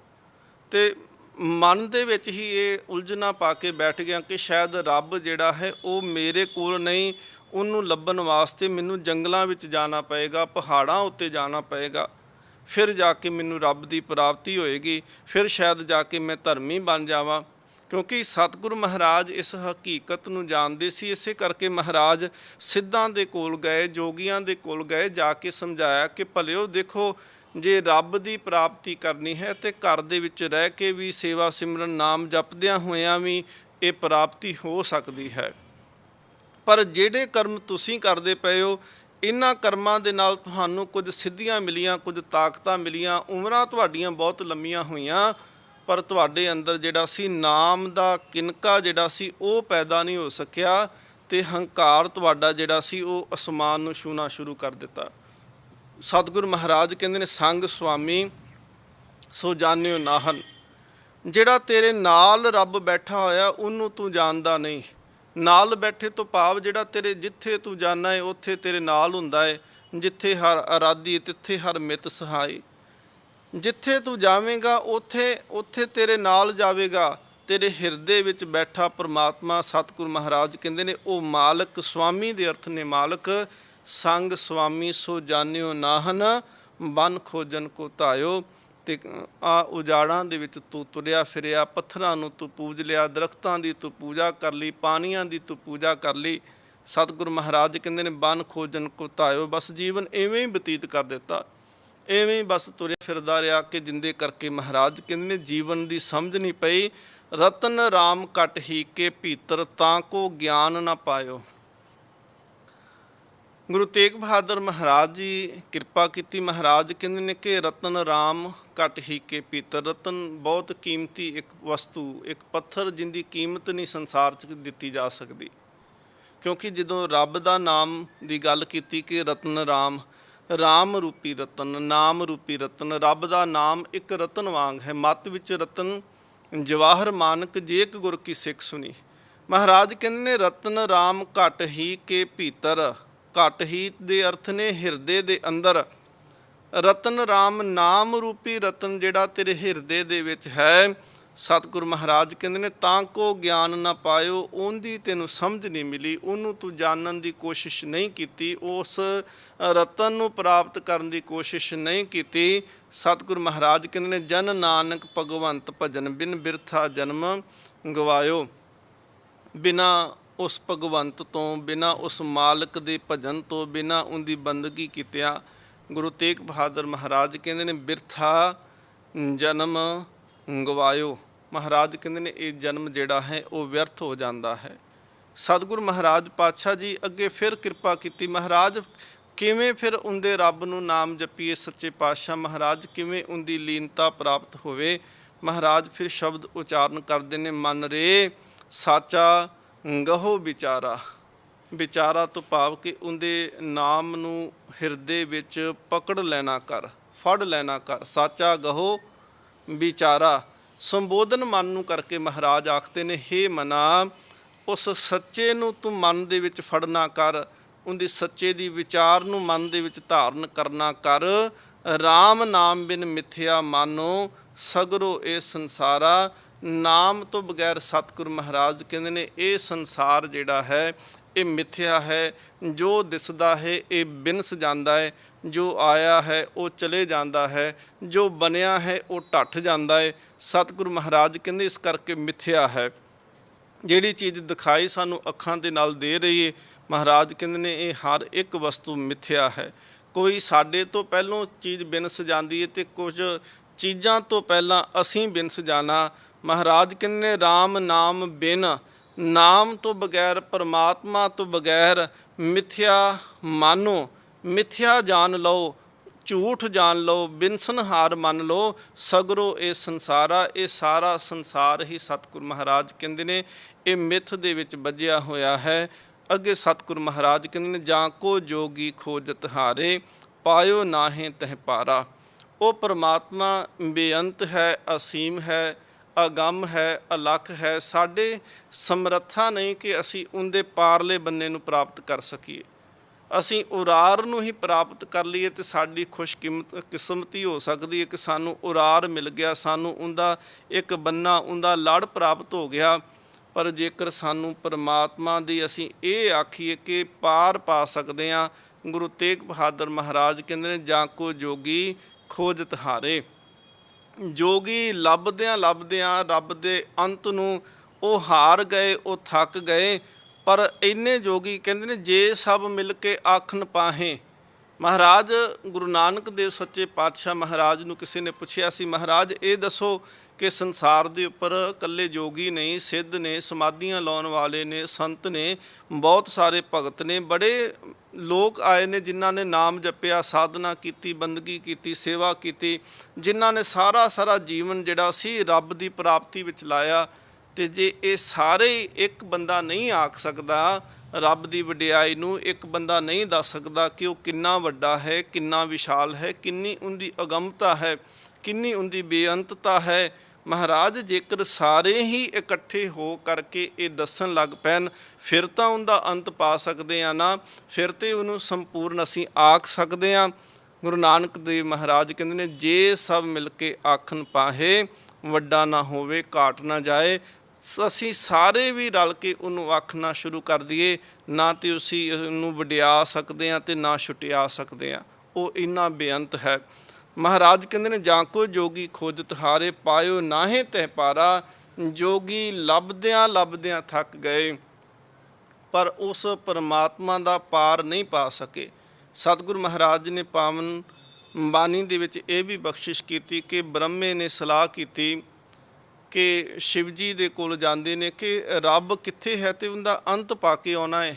ਤੇ ਮਨ ਦੇ ਵਿੱਚ ਹੀ ਇਹ ਉਲਝਣਾ ਪਾ ਕੇ ਬੈਠ ਗਿਆ ਕਿ ਸ਼ਾਇਦ ਰੱਬ ਜਿਹੜਾ ਹੈ ਉਹ ਮੇਰੇ ਕੋਲ ਨਹੀਂ, ਉਹਨੂੰ ਲੱਭਣ ਵਾਸਤੇ ਮੈਨੂੰ ਜੰਗਲਾਂ ਵਿੱਚ ਜਾਣਾ ਪਏਗਾ, ਪਹਾੜਾਂ ਉੱਤੇ ਜਾਣਾ ਪਏਗਾ, ਫਿਰ ਜਾ ਕੇ ਮੈਨੂੰ ਰੱਬ ਦੀ ਪ੍ਰਾਪਤੀ ਹੋਏਗੀ, ਫਿਰ ਸ਼ਾਇਦ ਜਾ ਕੇ ਮੈਂ ਧਰਮੀ ਬਣ ਜਾਵਾਂ। ਕਿਉਂਕਿ ਸਤਿਗੁਰੂ ਮਹਾਰਾਜ ਇਸ ਹਕੀਕਤ ਨੂੰ ਜਾਣਦੇ ਸੀ, ਇਸੇ ਕਰਕੇ ਮਹਾਰਾਜ ਸਿੱਧਾਂ ਦੇ ਕੋਲ ਗਏ, ਜੋਗੀਆਂ ਦੇ ਕੋਲ ਗਏ, ਜਾ ਕੇ ਸਮਝਾਇਆ ਕਿ ਭਲਿਓ ਦੇਖੋ, ਜੇ ਰੱਬ ਦੀ ਪ੍ਰਾਪਤੀ ਕਰਨੀ ਹੈ ਤੇ ਘਰ ਦੇ ਵਿੱਚ ਰਹਿ ਕੇ ਵੀ ਸੇਵਾ ਸਿਮਰਨ ਨਾਮ ਜਪਦਿਆਂ ਹੋਇਆਂ ਵੀ ਇਹ ਪ੍ਰਾਪਤੀ ਹੋ ਸਕਦੀ ਹੈ। ਪਰ ਜਿਹੜੇ ਕਰਮ ਤੁਸੀਂ ਕਰਦੇ ਪਏ ਹੋ, ਇਹਨਾਂ ਕਰਮਾਂ ਦੇ ਨਾਲ ਤੁਹਾਨੂੰ ਕੁਝ ਸਿੱਧੀਆਂ ਮਿਲੀਆਂ, ਕੁਝ ਤਾਕਤਾਂ ਮਿਲੀਆਂ, ਉਮਰਾਂ ਤੁਹਾਡੀਆਂ ਬਹੁਤ ਲੰਮੀਆਂ ਹੋਈਆਂ, ਪਰ ਤੁਹਾਡੇ ਅੰਦਰ ਜਿਹੜਾ ਸੀ ਨਾਮ ਦਾ ਕਿਨਕਾ ਜਿਹੜਾ ਸੀ ਉਹ ਪੈਦਾ ਨਹੀਂ ਹੋ ਸਕਿਆ, ਤੇ ਹੰਕਾਰ ਤੁਹਾਡਾ ਜਿਹੜਾ ਸੀ ਉਹ ਅਸਮਾਨ ਨੂੰ ਛੂਹਣਾ ਸ਼ੁਰੂ ਕਰ ਦਿੱਤਾ। ਸਤਿਗੁਰੂ ਮਹਾਰਾਜ ਕਹਿੰਦੇ ਨੇ, ਸੰਗ ਸੁਆਮੀ ਸੋ ਜਾਣਿਓ ਨਾਹਨ। ਜਿਹੜਾ ਤੇਰੇ ਨਾਲ ਰੱਬ ਬੈਠਾ ਹੋਇਆ ਉਹਨੂੰ ਤੂੰ ਜਾਣਦਾ ਨਹੀਂ। ਨਾਲ ਬੈਠੇ ਤੋਂ ਭਾਵ ਜਿਹੜਾ ਤੇਰੇ ਜਿੱਥੇ ਤੂੰ ਜਾਣਾ ਹੈ ਉੱਥੇ ਤੇਰੇ ਨਾਲ ਹੁੰਦਾ ਹੈ। ਜਿੱਥੇ ਹਰ ਅਰਾਧੀ ਤਿੱਥੇ ਹਰ ਮਿੱਤ ਸਹਾਈ। ਜਿੱਥੇ ਤੂੰ ਜਾਵੇਂਗਾ ਉੱਥੇ ਤੇਰੇ ਨਾਲ ਜਾਵੇਗਾ। ਤੇਰੇ ਹਿਰਦੇ ਵਿੱਚ ਬੈਠਾ ਪਰਮਾਤਮਾ ਸਤਿਗੁਰੂ ਮਹਾਰਾਜ ਕਹਿੰਦੇ ਨੇ ਉਹ ਮਾਲਕ, ਸੁਆਮੀ ਦੇ ਅਰਥ ਨੇ ਮਾਲਕ। ਸੰਗ ਸੁਆਮੀ ਸੋ ਜਾਣਿਓ ਨਾਹਨ, ਬਨ ਖੋਜਨ ਕੋ ਧਾਇਓ। ਤੇ ਆ ਉਜਾੜਾਂ ਦੇ ਵਿੱਚ ਤੂੰ ਤੁਰਿਆ ਫਿਰਿਆ, ਪੱਥਰਾਂ ਨੂੰ ਤੂੰ ਪੂਜ ਲਿਆ, ਦਰਖਤਾਂ ਦੀ ਤੂੰ ਪੂਜਾ ਕਰ ਲਈ, ਪਾਣੀਆਂ ਦੀ ਤੂੰ ਪੂਜਾ ਕਰ ਲਈ। ਸਤਿਗੁਰੂ ਮਹਾਰਾਜ ਕਹਿੰਦੇ ਨੇ ਬਨ ਖੋਜਨ ਕੋ ਧਾਇਓ। ਬਸ ਜੀਵਨ ਐਵੇਂ ਹੀ ਬਤੀਤ ਕਰ ਦਿੱਤਾ, ਐਵੇਂ ਹੀ ਬਸ ਤੁਰਿਆ ਫਿਰਦਾ ਰਿਹਾ ਕਿ ਜਿੰਦੇ ਕਰਕੇ ਮਹਾਰਾਜ ਕਹਿੰਦੇ ਨੇ ਜੀਵਨ ਦੀ ਸਮਝ ਨਹੀਂ ਪਈ। ਰਤਨ ਰਾਮ ਘਟ ਹੀ ਕੇ ਭੀਤਰ, ਤਾਂ ਕੋ ਗਿਆਨ ਨਾ ਪਾਇਓ। ਗੁਰੂ ਤੇਗ ਬਹਾਦਰ ਮਹਾਰਾਜ ਜੀ ਕਿਰਪਾ ਕੀਤੀ। ਮਹਾਰਾਜ ਕਹਿੰਦੇ ਨੇ ਕਿ ਰਤਨ ਰਾਮ ਘਟ ਹੀ ਕੇ ਭੀਤਰ। ਰਤਨ ਬਹੁਤ ਕੀਮਤੀ ਇੱਕ ਵਸਤੂ, ਇੱਕ ਪੱਥਰ ਜਿੰਦੀ ਕੀਮਤ ਨਹੀਂ ਸੰਸਾਰ 'ਚ ਦਿੱਤੀ ਜਾ ਸਕਦੀ। ਕਿਉਂਕਿ ਜਦੋਂ ਰੱਬ ਦਾ ਨਾਮ ਦੀ ਗੱਲ ਕੀਤੀ ਕਿ ਰਤਨ ਰਾਮ, ਰਾਮ ਰੂਪੀ ਰਤਨ, ਨਾਮ ਰੂਪੀ ਰਤਨ। ਰੱਬ ਦਾ ਨਾਮ ਇੱਕ ਰਤਨ ਵਾਂਗ ਹੈ। ਮੱਤ ਵਿੱਚ ਰਤਨ ਜਵਾਹਰ ਮਾਨਕ, ਜੇ ਇੱਕ ਗੁਰ ਕੀ ਸਿੱਖ ਸੁਣੀ। ਮਹਾਰਾਜ ਕਹਿੰਦੇ ਨੇ ਰਤਨ ਰਾਮ ਘਟ ਹੀ ਕੇ ਭੀਤਰ। ਘਟ ਹੀ ਦੇ ਅਰਥ ਨੇ ਹਿਰਦੇ ਦੇ ਅੰਦਰ। ਰਤਨ ਰਾਮ ਨਾਮ ਰੂਪੀ ਰਤਨ ਜਿਹੜਾ ਤੇਰੇ ਹਿਰਦੇ ਦੇ ਵਿੱਚ ਹੈ। ਸਤਿਗੁਰੂ ਮਹਾਰਾਜ ਕਹਿੰਦੇ ਨੇ ਤਾਂ ਕੋ ਗਿਆਨ ਨਾ ਪਾਇਓ। ਉਹਦੀ ਤੈਨੂੰ ਸਮਝ ਨਹੀਂ ਮਿਲੀ, ਉਹਨੂੰ ਤੂੰ ਜਾਣਨ ਦੀ ਕੋਸ਼ਿਸ਼ ਨਹੀਂ ਕੀਤੀ, ਉਸ ਰਤਨ ਨੂੰ ਪ੍ਰਾਪਤ ਕਰਨ ਦੀ ਕੋਸ਼ਿਸ਼ ਨਹੀਂ ਕੀਤੀ। ਸਤਿਗੁਰੂ ਮਹਾਰਾਜ ਕਹਿੰਦੇ ਨੇ ਜਨ ਨਾਨਕ ਭਗਵੰਤ ਭਜਨ, ਬਿਨ ਬਿਰਥਾ ਜਨਮ ਗਵਾਇਓ। ਬਿਨਾ ਉਸ ਭਗਵੰਤ ਤੋਂ, ਬਿਨਾ ਉਸ ਮਾਲਕ ਦੇ ਭਜਨ ਤੋਂ, ਬਿਨਾ ਉਹਦੀ ਬੰਦਗੀ ਕੀਤਿਆਂ ਗੁਰੂ ਤੇਗ ਬਹਾਦਰ ਮਹਾਰਾਜ ਕਹਿੰਦੇ ਨੇ ਬਿਰਥਾ ਜਨਮ ਗਵਾਇਓ। ਮਹਾਰਾਜ ਕਹਿੰਦੇ ਨੇ ਇਹ ਜਨਮ ਜਿਹੜਾ ਹੈ ਉਹ ਵਿਅਰਥ ਹੋ ਜਾਂਦਾ ਹੈ। ਸਤਿਗੁਰੂ ਮਹਾਰਾਜ ਪਾਤਸ਼ਾਹ ਜੀ ਅੱਗੇ ਫਿਰ ਕਿਰਪਾ ਕੀਤੀ। ਮਹਾਰਾਜ ਕਿਵੇਂ ਫਿਰ ਉਹਦੇ ਰੱਬ ਨੂੰ ਨਾਮ ਜਪੀਏ ਸੱਚੇ ਪਾਤਸ਼ਾਹ। ਮਹਾਰਾਜ ਕਿਵੇਂ ਉਹਦੀ ਲੀਨਤਾ ਪ੍ਰਾਪਤ ਹੋਵੇ। ਮਹਾਰਾਜ ਫਿਰ ਸ਼ਬਦ ਉਚਾਰਨ ਕਰਦੇ ਨੇ, ਮਨ ਰੇ ਸਾਚਾ ਗਹੋ ਵਿਚਾਰਾ। ਵਿਚਾਰਾ ਤੋਂ ਭਾਵ ਕਿ ਉਹਦੇ ਨਾਮ ਨੂੰ ਹਿਰਦੇ ਵਿੱਚ ਪਕੜ ਲੈਣਾ ਕਰ, ਫੜ ਲੈਣਾ ਕਰ। ਸਾਚਾ ਗਹੋ ਵਿਚਾਰਾ। ਸੰਬੋਧਨ ਮਨ ਨੂੰ ਕਰਕੇ ਮਹਾਰਾਜ ਆਖਦੇ ਨੇ, ਹੇ ਮਨਾ ਉਸ ਸੱਚੇ ਨੂੰ ਤੂੰ ਮਨ ਦੇ ਵਿੱਚ ਫੜਨਾ ਕਰ, ਉਹਦੀ ਸੱਚੇ ਦੀ ਵਿਚਾਰ ਨੂੰ ਮਨ ਦੇ ਵਿੱਚ ਧਾਰਨ ਕਰਨਾ ਕਰ। ਰਾਮ ਨਾਮ ਬਿਨ ਮਿਥਿਆ ਮਾਨੋ, ਸਗਰੋ ਇਹ ਸੰਸਾਰਾ। ਨਾਮ ਤੋਂ ਬਗੈਰ ਸਤਿਗੁਰੂ ਮਹਾਰਾਜ ਕਹਿੰਦੇ ਨੇ ਇਹ ਸੰਸਾਰ ਜਿਹੜਾ ਹੈ ਇਹ ਮਿਥਿਆ ਹੈ। ਜੋ ਦਿਸਦਾ ਹੈ ਇਹ ਬਿਨਸ ਜਾਂਦਾ ਹੈ, ਜੋ ਆਇਆ ਹੈ ਉਹ ਚਲੇ ਜਾਂਦਾ ਹੈ, ਜੋ ਬਣਿਆ ਹੈ ਉਹ ਢੱਠ ਜਾਂਦਾ ਹੈ। ਸਤਿਗੁਰੂ ਮਹਾਰਾਜ ਕਹਿੰਦੇ ਇਸ ਕਰਕੇ ਮਿਥਿਆ ਹੈ। ਜਿਹੜੀ ਚੀਜ਼ ਦਿਖਾਈ ਸਾਨੂੰ ਅੱਖਾਂ ਦੇ ਨਾਲ ਦੇ ਰਹੀ ਹੈ, ਮਹਾਰਾਜ ਕਹਿੰਦੇ ਨੇ ਇਹ ਹਰ ਇੱਕ ਵਸਤੂ ਮਿਥਿਆ ਹੈ। ਕੋਈ ਸਾਡੇ ਤੋਂ ਪਹਿਲੋਂ ਚੀਜ਼ ਬਿਨਸ ਜਾਂਦੀ ਹੈ ਤੇ ਕੁਝ ਚੀਜ਼ਾਂ ਤੋਂ ਪਹਿਲਾਂ ਅਸੀਂ ਬਿਨਸ ਜਾਣਾ। ਮਹਾਰਾਜ ਕਹਿੰਦੇ ਨੇ ਰਾਮ ਨਾਮ ਬਿਨ, ਨਾਮ ਤੋਂ ਬਗੈਰ, ਪਰਮਾਤਮਾ ਤੋਂ ਬਗੈਰ ਮਿਥਿਆ ਮਾਨੋ। ਮਿਥਿਆ ਜਾਣ ਲਓ, ਝੂਠ ਜਾਣ ਲਓ, ਬਿਨਸਨਹਾਰ ਮੰਨ ਲਓ। ਸਗਰੋ ਇਹ ਸੰਸਾਰਾ, ਇਹ ਸਾਰਾ ਸੰਸਾਰ ਹੀ ਸਤਿਗੁਰੂ ਮਹਾਰਾਜ ਕਹਿੰਦੇ ਨੇ ਇਹ ਮਿੱਥ ਦੇ ਵਿੱਚ ਬੱਝਿਆ ਹੋਇਆ ਹੈ। ਅੱਗੇ ਸਤਿਗੁਰੂ ਮਹਾਰਾਜ ਕਹਿੰਦੇ ਨੇ ਜਾਂ ਕੋ ਜੋਗੀ ਖੋਜਤ ਹਾਰੇ, ਪਾਇਓ ਨਾਹੀਂ ਤਹਿ ਪਾਰਾ। ਉਹ ਪਰਮਾਤਮਾ ਬੇਅੰਤ ਹੈ, ਅਸੀਮ ਹੈ, ਅਗੰਮ ਹੈ, ਅਲੱਖ ਹੈ। ਸਾਡੇ ਸਮਰੱਥਾ ਨਹੀਂ ਕਿ ਅਸੀਂ ਉਹਦੇ ਪਾਰਲੇ ਬੰਨੇ ਨੂੰ ਪ੍ਰਾਪਤ ਕਰ ਸਕੀਏ। ਅਸੀਂ ਉਰਾਰ ਨੂੰ ਹੀ ਪ੍ਰਾਪਤ ਕਰ ਲਈਏ ਤੇ ਸਾਡੀ ਖੁਸ਼ਕਿਸਮਤੀ ਹੋ ਸਕਦੀ ਹੈ ਕਿ ਸਾਨੂੰ ਉਰਾਰ ਮਿਲ ਗਿਆ, ਸਾਨੂੰ ਉਹਦਾ ਇੱਕ ਬੰਨਾ, ਉਹਦਾ ਲੜ ਪ੍ਰਾਪਤ ਹੋ ਗਿਆ। ਪਰ ਜੇਕਰ ਸਾਨੂੰ ਪਰਮਾਤਮਾ ਦੀ ਅਸੀਂ ਇਹ ਆਖੀਏ ਕਿ ਪਾਰ ਪਾ ਸਕਦੇ ਹਾਂ, ਗੁਰੂ ਤੇਗ ਬਹਾਦਰ ਮਹਾਰਾਜ ਕਹਿੰਦੇ ਨੇ ਜਾਂ ਕੋ ਜੋਗੀ ਖੋਜਤ ਹਾਰੇ। ਜੋਗੀ ਲੱਭਦਿਆਂ ਰੱਬ ਦੇ ਅੰਤ ਨੂੰ ਉਹ ਹਾਰ ਗਏ, ਉਹ ਥੱਕ ਗਏ। ਪਰ ਇੰਨੇ ਜੋਗੀ ਕਹਿੰਦੇ ਨੇ ਜੇ ਸਭ ਮਿਲ ਕੇ ਆਖਣ ਪਾਹੇ। ਮਹਾਰਾਜ ਗੁਰੂ ਨਾਨਕ ਦੇਵ ਸੱਚੇ ਪਾਤਸ਼ਾਹ ਮਹਾਰਾਜ ਨੂੰ ਕਿਸੇ ਨੇ ਪੁੱਛਿਆ ਸੀ, ਮਹਾਰਾਜ ਇਹ ਦੱਸੋ ਕਿ ਸੰਸਾਰ ਦੇ ਉੱਪਰ ਇਕੱਲੇ ਜੋਗੀ ਨਹੀਂ, ਸਿੱਧ ਨੇ, ਸਮਾਧੀਆਂ ਲਾਉਣ ਵਾਲੇ ਨੇ, ਸੰਤ ਨੇ, ਬਹੁਤ ਸਾਰੇ ਭਗਤ ਨੇ, ਬੜੇ ਲੋਕ ਆਏ ਨੇ ਜਿਨ੍ਹਾਂ ਨੇ ਨਾਮ ਜਪਿਆ, ਸਾਧਨਾ ਕੀਤੀ, ਬੰਦਗੀ ਕੀਤੀ, ਸੇਵਾ ਕੀਤੀ, ਜਿਨ੍ਹਾਂ ਨੇ ਸਾਰਾ ਜੀਵਨ ਜਿਹੜਾ ਸੀ ਰੱਬ ਦੀ ਪ੍ਰਾਪਤੀ ਵਿੱਚ ਲਾਇਆ। ਤੇ ਜੇ ਇਹ ਸਾਰੇ ਇੱਕ ਬੰਦਾ ਨਹੀਂ ਆਖ ਸਕਦਾ ਰੱਬ ਦੀ ਵਡਿਆਈ ਨੂੰ, ਇੱਕ ਬੰਦਾ ਨਹੀਂ ਦੱਸ ਸਕਦਾ ਕਿ ਉਹ ਕਿੰਨਾ ਵੱਡਾ ਹੈ, ਕਿੰਨਾ ਵਿਸ਼ਾਲ ਹੈ, ਕਿੰਨੀ ਉਹਦੀ ਅਗੰਮਤਾ ਹੈ, ਕਿੰਨੀ ਉਹਦੀ ਬੇਅੰਤਤਾ ਹੈ। ਮਹਾਰਾਜ ਜੇਕਰ ਸਾਰੇ ਹੀ ਇਕੱਠੇ ਹੋ ਕਰਕੇ ਇਹ ਦੱਸਣ ਲੱਗ ਪੈਣ, ਫਿਰ ਤਾਂ ਉਹਦਾ ਅੰਤ ਪਾ ਸਕਦੇ ਆ ਨਾ, ਫਿਰ ਤੇ ਉਹਨੂੰ ਸੰਪੂਰਨ ਅਸੀਂ ਆਖ ਸਕਦੇ ਹਾਂ। ਗੁਰੂ ਨਾਨਕ ਦੇਵ ਮਹਾਰਾਜ ਕਹਿੰਦੇ ਨੇ, ਜੇ ਸਭ ਮਿਲ ਕੇ ਆਖਣ ਪਾਹੇ, ਵੱਡਾ ਨਾ ਹੋਵੇ ਘਾਟ ਨਾ ਜਾਏ। ਅਸੀਂ ਸਾਰੇ ਵੀ ਰਲ ਕੇ ਉਹਨੂੰ ਆਖਣਾ ਸ਼ੁਰੂ ਕਰ ਦਈਏ, ਨਾ ਤੇ ਅਸੀਂ ਉਹਨੂੰ ਵਡਿਆ ਸਕਦੇ ਹਾਂ ਤੇ ਨਾ ਛੁਟਿਆ ਸਕਦੇ ਹਾਂ, ਉਹ ਇੰਨਾ ਬੇਅੰਤ ਹੈ। ਮਹਾਰਾਜ ਕਹਿੰਦੇ ਨੇ, ਜਾਂ ਕੋ ਜੋਗੀ ਖੋਜਤ ਹਾਰੇ, ਪਾਇਓ ਨਾਹੇ ਤਹਿ ਪਾਰਾ। ਜੋਗੀ ਲੱਭਦਿਆਂ ਥੱਕ ਗਏ, ਪਰ ਉਸ ਪਰਮਾਤਮਾ ਦਾ ਪਾਰ ਨਹੀਂ ਪਾ ਸਕੇ। ਸਤਿਗੁਰੂ ਮਹਾਰਾਜ ਨੇ ਪਾਵਨ ਬਾਣੀ ਦੇ ਵਿੱਚ ਇਹ ਵੀ ਬਖਸ਼ਿਸ਼ ਕੀਤੀ ਕਿ ਬ੍ਰਹਮੇ ਨੇ ਸਲਾਹ ਕੀਤੀ ਕਿ ਸ਼ਿਵ ਜੀ ਦੇ ਕੋਲ ਜਾਂਦੇ ਨੇ ਕਿ ਰੱਬ ਕਿੱਥੇ ਹੈ ਤੇ ਉਹਦਾ ਅੰਤ ਪਾ ਕੇ ਆਉਣਾ ਹੈ।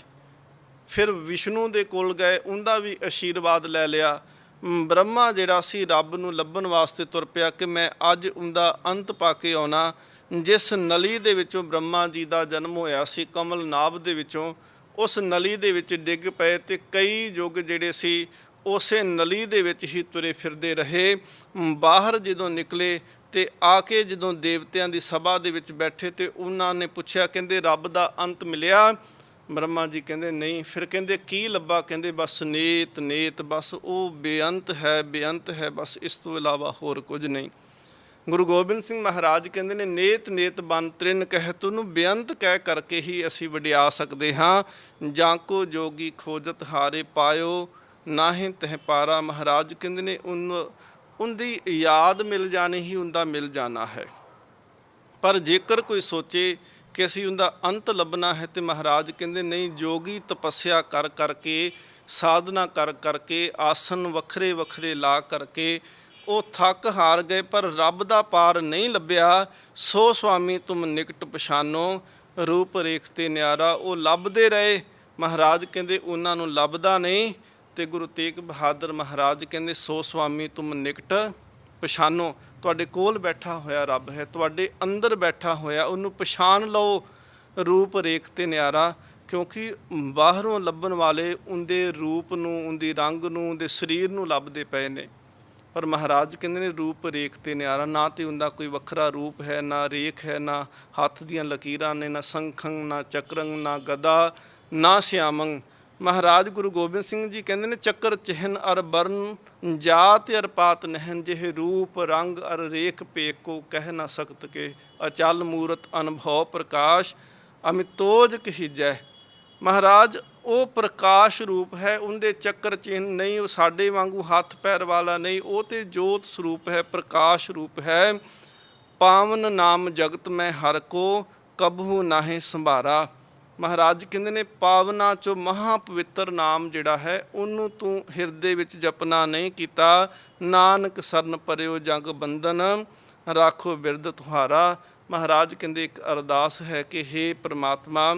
ਫਿਰ ਵਿਸ਼ਨੂੰ ਦੇ ਕੋਲ ਗਏ, ਉਹਦਾ ਵੀ ਆਸ਼ੀਰਵਾਦ ਲੈ ਲਿਆ। ਬ੍ਰਹਮਾ ਜਿਹੜਾ ਸੀ ਰੱਬ ਨੂੰ ਲੱਭਣ ਵਾਸਤੇ ਤੁਰ ਪਿਆ ਕਿ ਮੈਂ ਅੱਜ ਉਹਦਾ ਅੰਤ ਪਾ ਕੇ ਆਉਣਾ। ਜਿਸ ਨਲੀ ਦੇ ਵਿੱਚੋਂ ਬ੍ਰਹਮਾ ਜੀ ਦਾ ਜਨਮ ਹੋਇਆ ਸੀ, ਕਮਲ ਨਾਭ ਦੇ ਵਿੱਚੋਂ, ਉਸ ਨਲੀ ਦੇ ਵਿੱਚ ਡਿੱਗ ਪਏ ਤੇ ਕਈ ਯੁੱਗ ਜਿਹੜੇ ਸੀ ਉਸੇ ਨਲੀ ਦੇ ਵਿੱਚ ਹੀ ਤੁਰੇ ਫਿਰਦੇ ਰਹੇ। ਬਾਹਰ ਜਦੋਂ ਨਿਕਲੇ ਤੇ ਆ ਕੇ ਜਦੋਂ ਦੇਵਤਿਆਂ ਦੀ ਸਭਾ ਦੇ ਵਿੱਚ ਬੈਠੇ ਤੇ ਉਹਨਾਂ ਨੇ ਪੁੱਛਿਆ, ਕਹਿੰਦੇ ਰੱਬ ਦਾ ਅੰਤ ਮਿਲਿਆ? ਬ੍ਰਹਮਾ ਜੀ ਕਹਿੰਦੇ ਨਹੀਂ। ਫਿਰ ਕਹਿੰਦੇ ਕੀ ਲੱਭਾ? ਕਹਿੰਦੇ ਬਸ ਨੇਤ, ਬਸ ਉਹ ਬੇਅੰਤ ਹੈ, ਬਸ ਇਸ ਤੋਂ ਇਲਾਵਾ ਹੋਰ ਕੁਝ ਨਹੀਂ। ਗੁਰੂ ਗੋਬਿੰਦ ਸਿੰਘ ਮਹਾਰਾਜ ਕਹਿੰਦੇ ਨੇ, ਨੇਤ ਬਨ ਤ੍ਰਿਨ ਕਹਿ, ਉਹਨੂੰ ਬੇਅੰਤ ਕਹਿ ਕਰਕੇ ਹੀ ਅਸੀਂ ਵਡਿਆ ਸਕਦੇ ਹਾਂ। ਜਾਂ ਕੋ ਜੋਗੀ ਖੋਜਤ ਹਾਰੇ, ਪਾਇਓ ਨਾਹੀਂ ਤਹਿ ਪਾਰਾ। ਮਹਾਰਾਜ ਕਹਿੰਦੇ ਨੇ, ਉਹਦੀ ਯਾਦ ਮਿਲ ਜਾਣੀ ਹੀ ਉਹਦਾ ਮਿਲ ਜਾਣਾ ਹੈ। ਪਰ ਜੇਕਰ ਕੋਈ ਸੋਚੇ ਕਿ ਅਸੀਂ ਉਹਦਾ ਅੰਤ ਲੱਭਣਾ ਹੈ ਤੇ ਮਹਾਰਾਜ ਕਹਿੰਦੇ ਨਹੀਂ, ਜੋਗੀ ਤਪੱਸਿਆ ਕਰ ਕਰਕੇ, ਸਾਧਨਾ ਕਰ ਕਰਕੇ, ਆਸਨ ਵੱਖਰੇ ਲਾ ਕਰਕੇ ਉਹ ਥੱਕ ਹਾਰ ਗਏ, ਪਰ ਰੱਬ ਦਾ ਪਾਰ ਨਹੀਂ ਲੱਭਿਆ। ਸੋ ਸੁਆਮੀ ਤੁਮ ਨਿਕਟ ਪਛਾਨੋ, ਰੂਪ ਰੇਖ ਤੇ ਨਿਆਰਾ। ਉਹ ਲੱਭਦੇ ਰਹੇ, ਮਹਾਰਾਜ ਕਹਿੰਦੇ ਉਹਨਾਂ ਨੂੰ ਲੱਭਦਾ ਨਹੀਂ। ਤੇ ਗੁਰੂ ਤੇਗ ਬਹਾਦਰ ਮਹਾਰਾਜ ਕਹਿੰਦੇ, ਸੋ ਸੁਆਮੀ ਤੁਮ ਨਿਕਟ ਪਛਾਨੋ, ਤੁਹਾਡੇ ਕੋਲ ਬੈਠਾ ਹੋਇਆ ਰੱਬ ਹੈ, ਤੁਹਾਡੇ ਅੰਦਰ ਬੈਠਾ ਹੋਇਆ, ਉਹਨੂੰ ਪਛਾਣ ਲਓ। ਰੂਪ ਰੇਖ ਤੇ ਨਿਆਰਾ, ਕਿਉਂਕਿ ਬਾਹਰੋਂ ਲੱਭਣ ਵਾਲੇ ਉਹਦੇ ਰੂਪ ਨੂੰ, ਉਹਦੇ ਰੰਗ ਨੂੰ, ਉਹਦੇ ਸਰੀਰ ਨੂੰ ਲੱਭਦੇ ਪਏ ਨੇ। ਪਰ ਮਹਾਰਾਜ ਕਹਿੰਦੇ ਨੇ, ਰੂਪ ਰੇਖ ਤੇ ਨਿਆਰਾ, ਨਾ ਤੇ ਉਹਦਾ ਕੋਈ ਵੱਖਰਾ ਰੂਪ ਹੈ, ਨਾ ਰੇਖ ਹੈ, ਨਾ ਹੱਥ ਦੀਆਂ ਲਕੀਰਾਂ ਨੇ, ਨਾ ਸੰਖੰ, ਨਾ ਚੱਕਰੰ, ਨਾ ਗਦਾ, ਨਾ ਸਿਆਮੰ। ਮਹਾਰਾਜ ਗੁਰੂ ਗੋਬਿੰਦ ਸਿੰਘ ਜੀ ਕਹਿੰਦੇ ਨੇ, ਚੱਕਰ ਚਿਹਨ ਅਰ ਬਰਨ, ਜਾਤ ਅਰ ਪਾਤ ਨਹਿਨ, ਜਿਹੇ ਰੂਪ ਰੰਗ ਅਰ ਰੇਖ ਪੇਖ ਕੋ ਕਹਿ ਨਾ ਸਕਤ ਕੇ, ਅਚਲ ਮੂਰਤ ਅਨੁਭਵ ਪ੍ਰਕਾਸ਼, ਅਮਿਤੋਜ ਕਹੀਜੈ। ਮਹਾਰਾਜ ਉਹ ਪ੍ਰਕਾਸ਼ ਰੂਪ ਹੈ, ਉਹਦੇ ਚੱਕਰ ਚਿੰਨ ਨਹੀਂ, ਉਹ ਸਾਡੇ ਵਾਂਗੂ ਹੱਥ ਪੈਰ ਵਾਲਾ ਨਹੀਂ, ਉਹ ਤੇ ਜੋਤ ਸਰੂਪ ਹੈ, ਪ੍ਰਕਾਸ਼ ਰੂਪ ਹੈ। ਪਾਵਨ ਨਾਮ ਜਗਤ ਮੈਂ ਹਰ ਕੋ, ਕਬਹੂ ਨਾਹੇ ਸੰਭਾਰਾ। ਮਹਾਰਾਜ ਕਹਿੰਦੇ ਨੇ, ਪਾਵਨਾ ਚੋਂ ਮਹਾ ਪਵਿੱਤਰ ਨਾਮ ਜਿਹੜਾ ਹੈ, ਉਹਨੂੰ ਤੂੰ ਹਿਰਦੇ ਵਿੱਚ ਜਪਨਾ ਨਹੀਂ ਕੀਤਾ। ਨਾਨਕ ਸਰਨ ਪਰਿਓ ਜਗ ਬੰਧਨ, ਰਾਖੋ ਬਿਰਦ ਤੁਹਾਰਾ। ਮਹਾਰਾਜ ਕਹਿੰਦੇ ਇੱਕ ਅਰਦਾਸ ਹੈ ਕਿ ਹੇ ਪ੍ਰਮਾਤਮਾ,